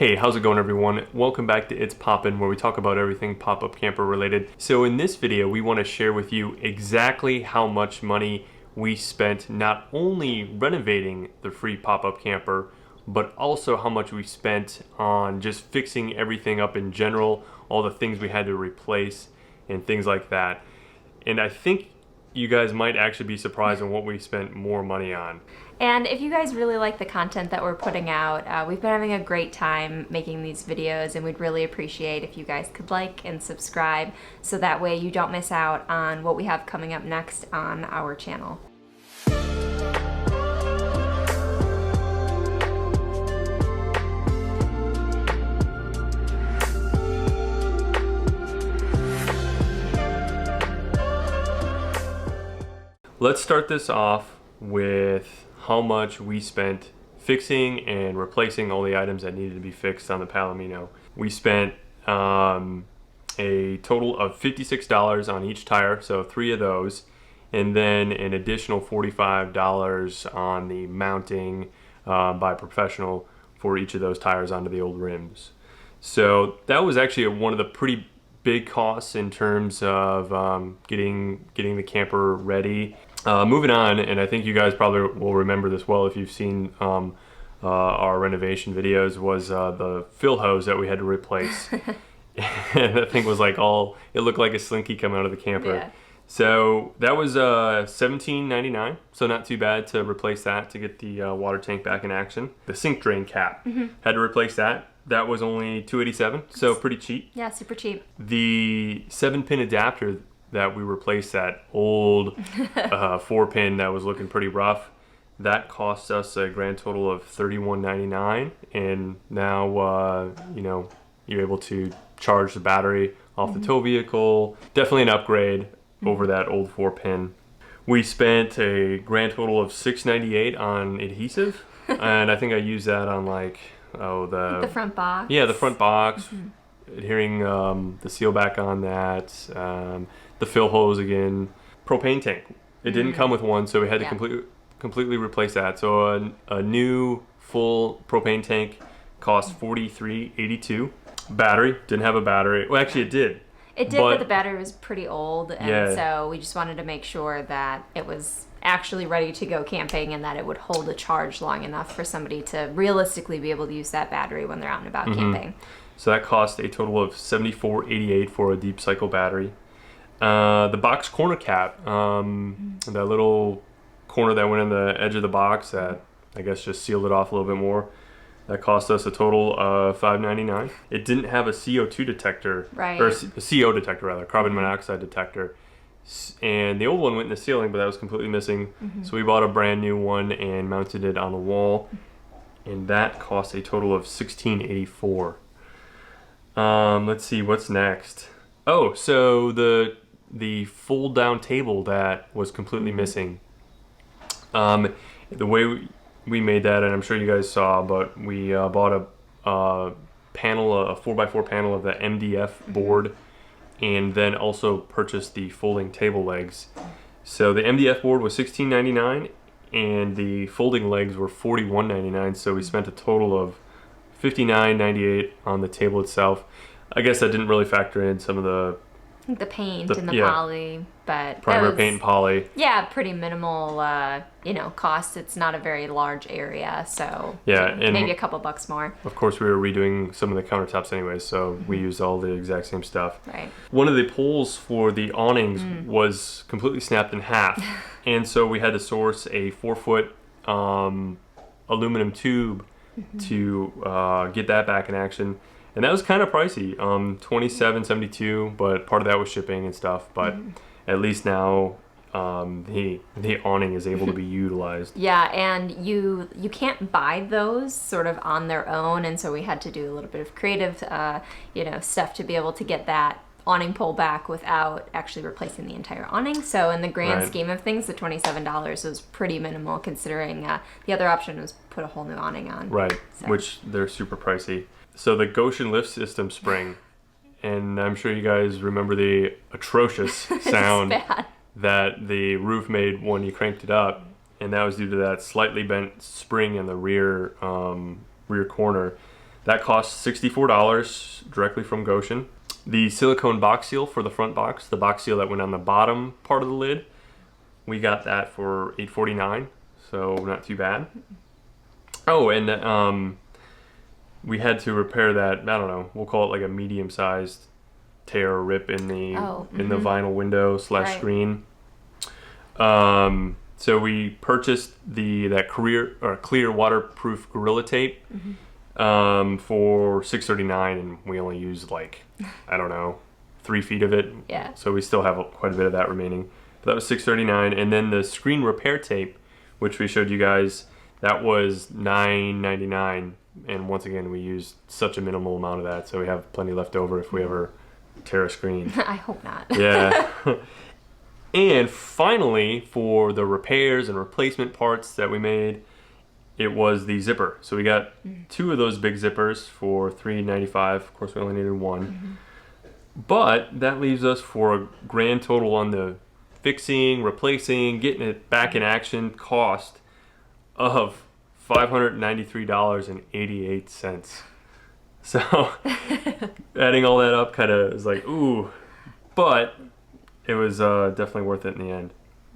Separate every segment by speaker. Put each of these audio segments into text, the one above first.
Speaker 1: Hey, how's it going everyone? Welcome back to It's Poppin', where we talk about everything pop-up camper related. So in this video, we want to share with you exactly how much money we spent not only renovating the free pop-up camper, but also how much we spent on just fixing everything up in general, all the things we had to replace and things like that. And I think you guys might actually be surprised on what we spent more money on.
Speaker 2: And if you guys really like the content that we're putting out, we've been having a great time making these videos, and we'd really appreciate if you guys could like and subscribe so that way you don't miss out on what we have coming up next on our channel.
Speaker 1: Let's start this off with how much we spent fixing and replacing all the items that needed to be fixed on the Palomino. We spent a total of $56 on each tire, so 3 of those, and then an additional $45 on the mounting by professional for each of those tires onto the old rims. So that was actually one of the pretty big costs in terms of getting the camper ready. Moving on, and I think you guys probably will remember this well if you've seen our renovation videos, was the fill hose that we had to replace. And that thing was like it looked like a slinky coming out of the camper.
Speaker 2: Yeah.
Speaker 1: So that was $17.99, so not too bad to replace that to get the water tank back in action. The sink drain cap, had to replace that. That was only $2.87, so pretty cheap.
Speaker 2: Yeah, super cheap.
Speaker 1: The 7-pin adapter that we replaced, that old 4-pin that was looking pretty rough, that cost us a grand total of $31.99, and now you're able to charge the battery off the tow vehicle. Definitely an upgrade over that old 4-pin. We spent a grand total of $6.98 on adhesive, and I think I used that on the
Speaker 2: front box.
Speaker 1: Yeah, the front box, adhering the seal back on that, the fill hose again, propane tank. It didn't come with one, so we had to completely replace that. So a new full propane tank cost $43.82. Battery, didn't have a battery. Well, actually it did.
Speaker 2: It did, but the battery was pretty old, and
Speaker 1: Yeah.
Speaker 2: so we just wanted to make sure that it was actually ready to go camping and that it would hold a charge long enough for somebody to realistically be able to use that battery when they're out and about camping.
Speaker 1: So that cost a total of $74.88 for a deep cycle battery. The box corner cap, that little corner that went in the edge of the box that I guess just sealed it off a little bit more, that cost us a total of $5.99. It didn't have a CO2 detector,
Speaker 2: right?
Speaker 1: Or a CO detector rather, carbon monoxide detector. And the old one went in the ceiling, but that was completely missing. So we bought a brand new one and mounted it on the wall, and that cost a total of $16.84. Let's see what's next. Oh, so the fold down table that was completely missing. The way we made that, and I'm sure you guys saw, but we bought a panel, a 4x4 panel of the MDF board, and then also purchased the folding table legs. So the MDF board was $16.99, and the folding legs were $41.99. So we spent a total of $59.98 on the table itself. I guess that didn't really factor in some of the
Speaker 2: paint and the poly, but
Speaker 1: primer, paint, and poly.
Speaker 2: Yeah, pretty minimal, cost. It's not a very large area, so
Speaker 1: and
Speaker 2: maybe a couple bucks more.
Speaker 1: Of course, we were redoing some of the countertops anyways, so we used all the exact same stuff.
Speaker 2: Right.
Speaker 1: One of the poles for the awnings was completely snapped in half, and so we had to source a 4-foot aluminum tube to get that back in action. And that was kind of pricey, $27.72, but part of that was shipping and stuff. But at least now the awning is able to be utilized.
Speaker 2: Yeah, and you can't buy those sort of on their own, and so we had to do a little bit of creative, stuff to be able to get that awning pole back without actually replacing the entire awning. So in the grand scheme of things, the $27 was pretty minimal, considering the other option was put a whole new awning on.
Speaker 1: Right, so. Which they're super pricey. So the Goshen lift system spring, and I'm sure you guys remember the atrocious sound that the roof made when you cranked it up, and that was due to that slightly bent spring in the rear corner. That cost $64 directly from Goshen. The silicone box seal for the front box, the box seal that went on the bottom part of the lid, we got that for $849, so not too bad. Oh, and we had to repair that, I don't know, we'll call it like a medium-sized tear or rip in the vinyl window / screen. So we purchased that clear waterproof Gorilla Tape for $639, and we only used like, I don't know, 3 feet of it.
Speaker 2: Yeah.
Speaker 1: So we still have quite a bit of that remaining. But that was $639, and then the screen repair tape, which we showed you guys, that was $9.99. And once again, we used such a minimal amount of that, so we have plenty left over if we ever tear a screen.
Speaker 2: I hope not.
Speaker 1: Yeah. And finally, for the repairs and replacement parts that we made, it was the zipper. So we got 2 of those big zippers for $395. Of course, we only needed 1. But that leaves us for a grand total on the fixing, replacing, getting it back in action cost of $593.88. So adding all that up kind of is like, ooh, but it was definitely worth it in the end.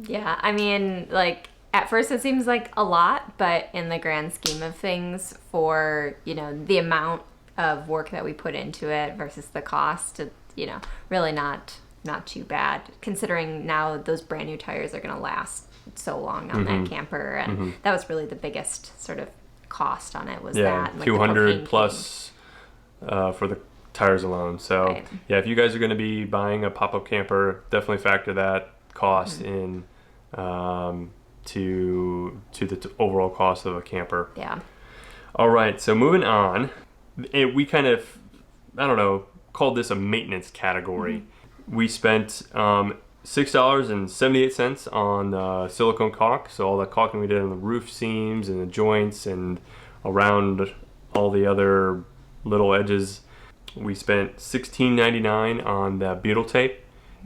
Speaker 2: Yeah, I mean, like, at first it seems like a lot, but in the grand scheme of things, for, you know, the amount of work that we put into it versus the cost, you know, really not too bad, considering now those brand new tires are going to last so long on that camper, and that was really the biggest sort of cost on it, was that, and, like,
Speaker 1: 200 plus for the tires alone. So yeah, if you guys are going to be buying a pop-up camper, definitely factor that cost in to the overall cost of a camper.
Speaker 2: Yeah.
Speaker 1: All right, so moving on, we kind of, I don't know, called this a maintenance category. We spent $6.78 on silicone caulk, so all the caulking we did on the roof seams and the joints and around all the other little edges. We spent $16.99 on the butyl tape,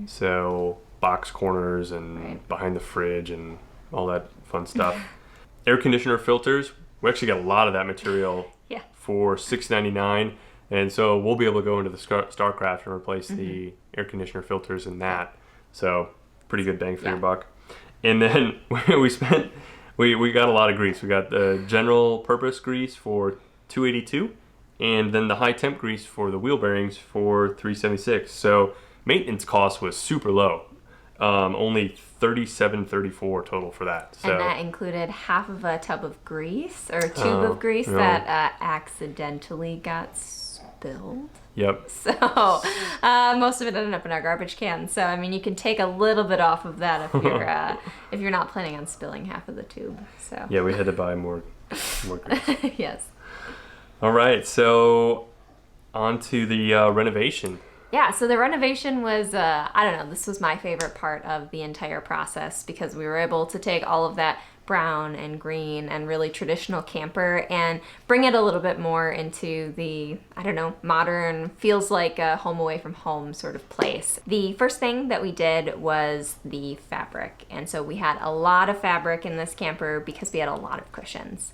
Speaker 1: so box corners and behind the fridge and all that fun stuff. Air conditioner filters, we actually got a lot of that material for $6.99, and so we'll be able to go into the StarCraft and replace the air conditioner filters in that. So pretty good bang for your buck. And then we got a lot of grease. We got the general purpose grease for $282, and then the high temp grease for the wheel bearings for $376. So maintenance cost was super low. Only $37.34 total for that. So,
Speaker 2: and that included half of a tub of grease, or a tube of grease that accidentally got spilled.
Speaker 1: Yep.
Speaker 2: So most of it ended up in our garbage can. So I mean, you can take a little bit off of that if you're not planning on spilling half of the tube. So
Speaker 1: yeah, we had to buy more grease.
Speaker 2: Yes.
Speaker 1: All right, so on to the renovation.
Speaker 2: Yeah, so the renovation was, I don't know, this was my favorite part of the entire process, because we were able to take all of that brown and green and really traditional camper and bring it a little bit more into the, I don't know, modern, feels like a home away from home sort of place. The first thing that we did was the fabric. And so we had a lot of fabric in this camper because we had a lot of cushions.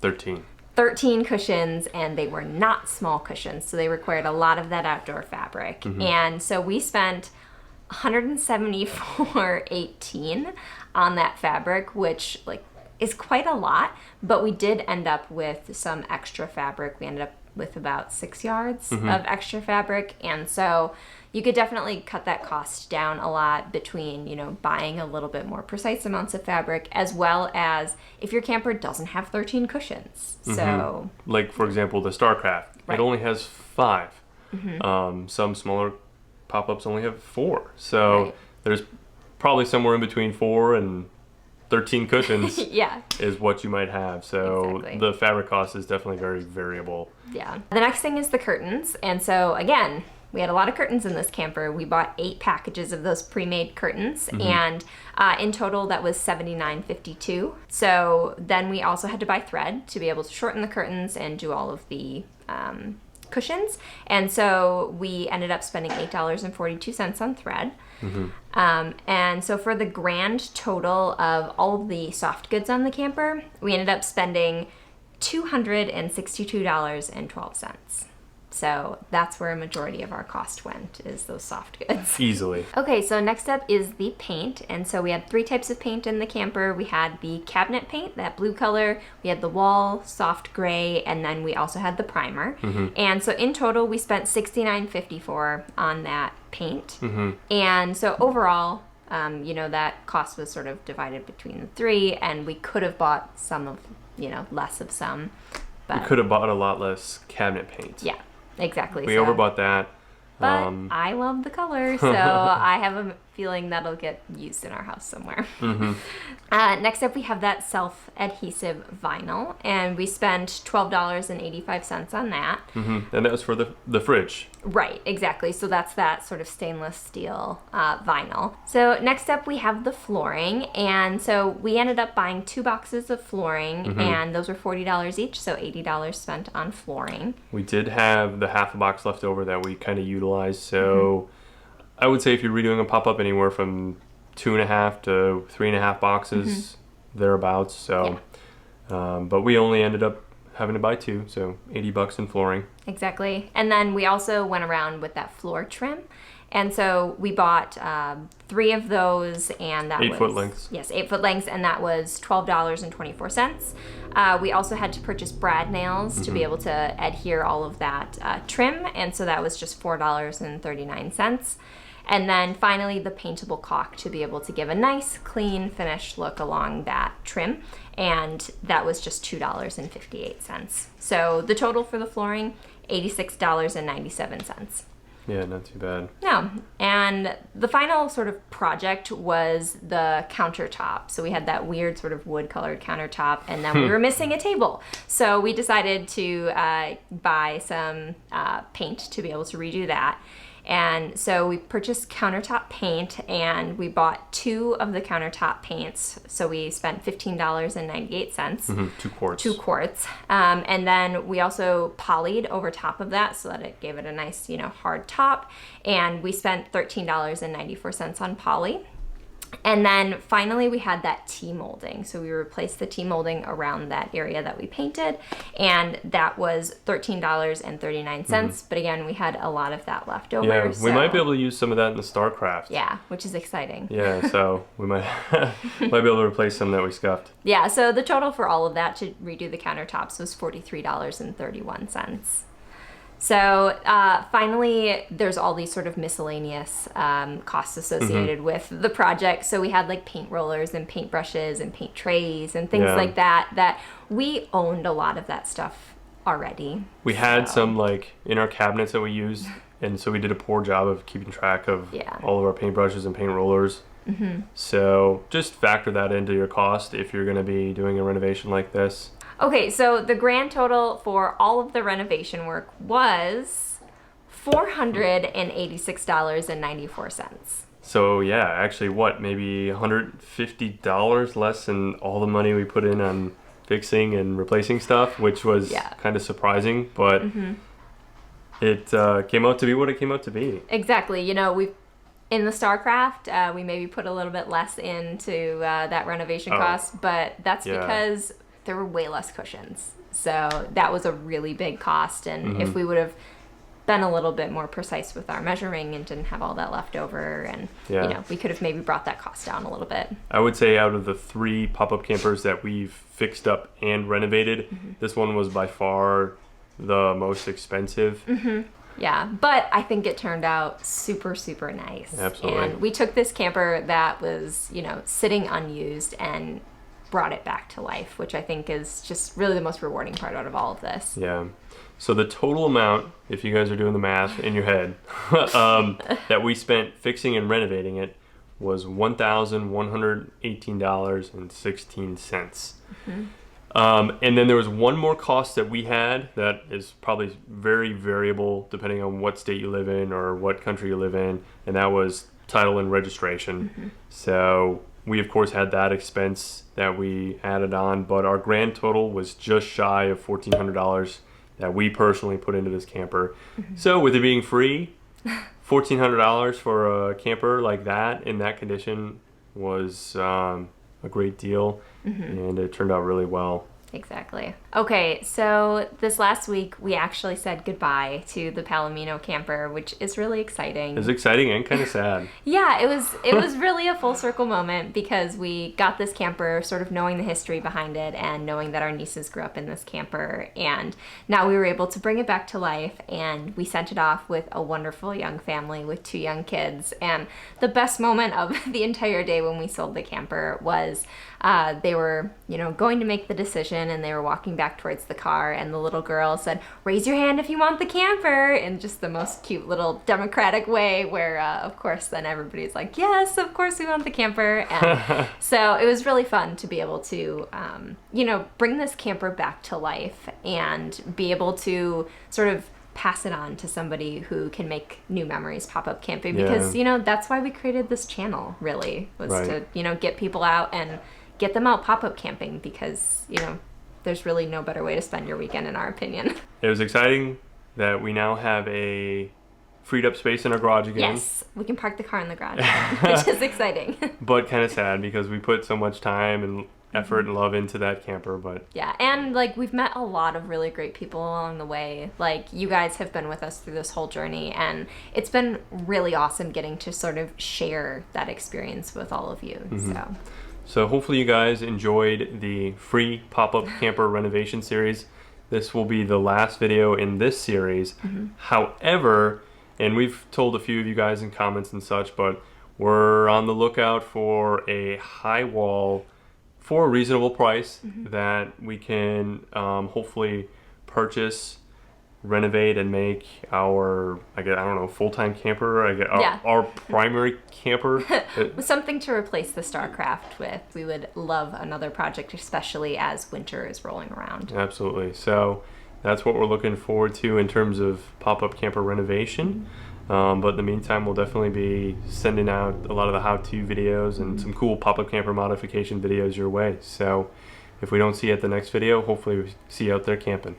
Speaker 2: 13 cushions, and they were not small cushions, so they required a lot of that outdoor fabric. And so we spent $174.18 on that fabric, which like is quite a lot, but we did end up with some extra fabric. We ended up with about 6 yards of extra fabric, and so you could definitely cut that cost down a lot between, you know, buying a little bit more precise amounts of fabric, as well as if your camper doesn't have 13 cushions. So,
Speaker 1: like for example, the StarCraft, it only has 5. Some smaller pop-ups only have 4. So there's probably somewhere in between 4 and 13 cushions is what you might have. So the fabric cost is definitely very variable. Yeah.
Speaker 2: The next thing is the curtains. And so again, we had a lot of curtains in this camper. We bought 8 packages of those pre-made curtains, and in total that was $79.52. So then we also had to buy thread to be able to shorten the curtains and do all of the cushions. And so we ended up spending $8.42 on thread. And so for the grand total of all of the soft goods on the camper, we ended up spending $262.12. So that's where a majority of our cost went, is those soft goods.
Speaker 1: Easily.
Speaker 2: Okay, so next up is the paint. And so we had 3 types of paint in the camper. We had the cabinet paint, that blue color. We had the wall, soft gray, and then we also had the primer. And so in total, we spent $69.54 on that paint. And so overall, you know, that cost was sort of divided between the 3, and we could have bought some of, you know, less of some. But
Speaker 1: We could have bought a lot less cabinet paint.
Speaker 2: yeah, exactly.
Speaker 1: We overbought that.
Speaker 2: But I love the color, so I have a feeling that'll get used in our house somewhere. Next up, we have that self-adhesive vinyl, and we spent $12.85 on that.
Speaker 1: And that was for the fridge.
Speaker 2: Right, exactly. So that's that sort of stainless steel vinyl. So next up, we have the flooring, and so we ended up buying 2 boxes of flooring, and those were $40 each, so $80 spent on flooring.
Speaker 1: We did have the half a box left over that we kind of utilized, so I would say if you're redoing a pop-up, anywhere from 2.5 to 3.5 boxes, thereabouts. So, but we only ended up having to buy 2, so $80 in flooring.
Speaker 2: Exactly. And then we also went around with that floor trim. And so we bought 3 of those, and that
Speaker 1: 8-foot lengths.
Speaker 2: Yes, 8-foot lengths, and that was $12.24. We also had to purchase brad nails to be able to adhere all of that trim, and so that was just $4.39. And then finally, the paintable caulk to be able to give a nice, clean, finished look along that trim. And that was just $2.58. So the total for the flooring, $86.97.
Speaker 1: Yeah, not too bad.
Speaker 2: No. And the final sort of project was the countertop. So we had that weird sort of wood-colored countertop, and then we were missing a table. So we decided to buy some paint to be able to redo that. And so we purchased countertop paint, and we bought 2 of the countertop paints. So we spent $15.98.
Speaker 1: 2 quarts.
Speaker 2: 2 quarts. And then we also polyed over top of that so that it gave it a nice, you know, hard top. And we spent $13.94 on poly. And then finally we had that T-molding. So we replaced the T-molding around that area that we painted, and that was $13.39. But again, we had a lot of that left over.
Speaker 1: Yeah, we might be able to use some of that in the StarCraft.
Speaker 2: Yeah, which is exciting.
Speaker 1: Yeah, so we might be able to replace some that we scuffed.
Speaker 2: Yeah, so the total for all of that to redo the countertops was $43.31. So finally, there's all these sort of miscellaneous costs associated with the project. So we had like paint rollers and paint brushes and paint trays and things like that, that we owned a lot of that stuff already.
Speaker 1: We had some like in our cabinets that we used, and so we did a poor job of keeping track of all of our paint brushes and paint rollers. So just factor that into your cost if you're going to be doing a renovation like this.
Speaker 2: Okay, so the grand total for all of the renovation work was $486.94.
Speaker 1: So yeah, actually maybe $150 less than all the money we put in on fixing and replacing stuff, which was kind of surprising, but it came out to be what it came out to be.
Speaker 2: Exactly. You know, in the StarCraft, we maybe put a little bit less into that renovation cost, but that's because there were way less cushions. So that was a really big cost. And if we would have been a little bit more precise with our measuring and didn't have all that left over, and you know, we could have maybe brought that cost down a little bit.
Speaker 1: I would say out of the 3 pop-up campers that we've fixed up and renovated, this one was by far the most expensive.
Speaker 2: Yeah, but I think it turned out super, super nice.
Speaker 1: Absolutely.
Speaker 2: And we took this camper that was, you know, sitting unused and brought it back to life, which I think is just really the most rewarding part out of all of this.
Speaker 1: Yeah. So the total amount, if you guys are doing the math in your head, that we spent fixing and renovating it was $1,118.16. And then there was one more cost that we had that is probably very variable depending on what state you live in or what country you live in, and that was title and registration. So we of course had that expense that we added on, but our grand total was just shy of $1,400 that we personally put into this camper. So with it being free, $1,400 for a camper like that in that condition was a great deal, and it turned out really well.
Speaker 2: Exactly. Okay, so this last week we actually said goodbye to the Palomino camper, which is really exciting.
Speaker 1: It was exciting and kind of sad.
Speaker 2: Yeah, it was really a full circle moment because we got this camper sort of knowing the history behind it and knowing that our nieces grew up in this camper, and now we were able to bring it back to life, and we sent it off with a wonderful young family with 2 young kids. And the best moment of the entire day when we sold the camper was they were, going to make the decision, and they were walking back towards the car, and the little girl said, "Raise your hand if you want the camper," in just the most cute little democratic way, where of course then everybody's like, "Yes, of course we want the camper." And so it was really fun to be able to bring this camper back to life and be able to sort of pass it on to somebody who can make new memories pop-up camping, because that's why we created this channel, really, was
Speaker 1: right.
Speaker 2: to get people out and get them out pop-up camping, because there's really no better way to spend your weekend, in our opinion.
Speaker 1: It was exciting that we now have a freed up space in our garage again.
Speaker 2: Yes, we can park the car in the garage again, which is exciting.
Speaker 1: But kind of sad because we put so much time and effort and love into that camper. But
Speaker 2: yeah, and we've met a lot of really great people along the way. You guys have been with us through this whole journey, and it's been really awesome getting to sort of share that experience with all of you.
Speaker 1: So hopefully you guys enjoyed the free pop-up camper renovation series. This will be the last video in this series. However, and we've told a few of you guys in comments and such, but we're on the lookout for a high wall for a reasonable price that we can hopefully purchase, renovate, and make our, full-time camper, our primary camper.
Speaker 2: Something to replace the StarCraft with. We would love another project, especially as winter is rolling around.
Speaker 1: Absolutely. So that's what we're looking forward to in terms of pop-up camper renovation. But in the meantime, we'll definitely be sending out a lot of the how-to videos and some cool pop-up camper modification videos your way. So if we don't see you at the next video, hopefully we see you out there camping.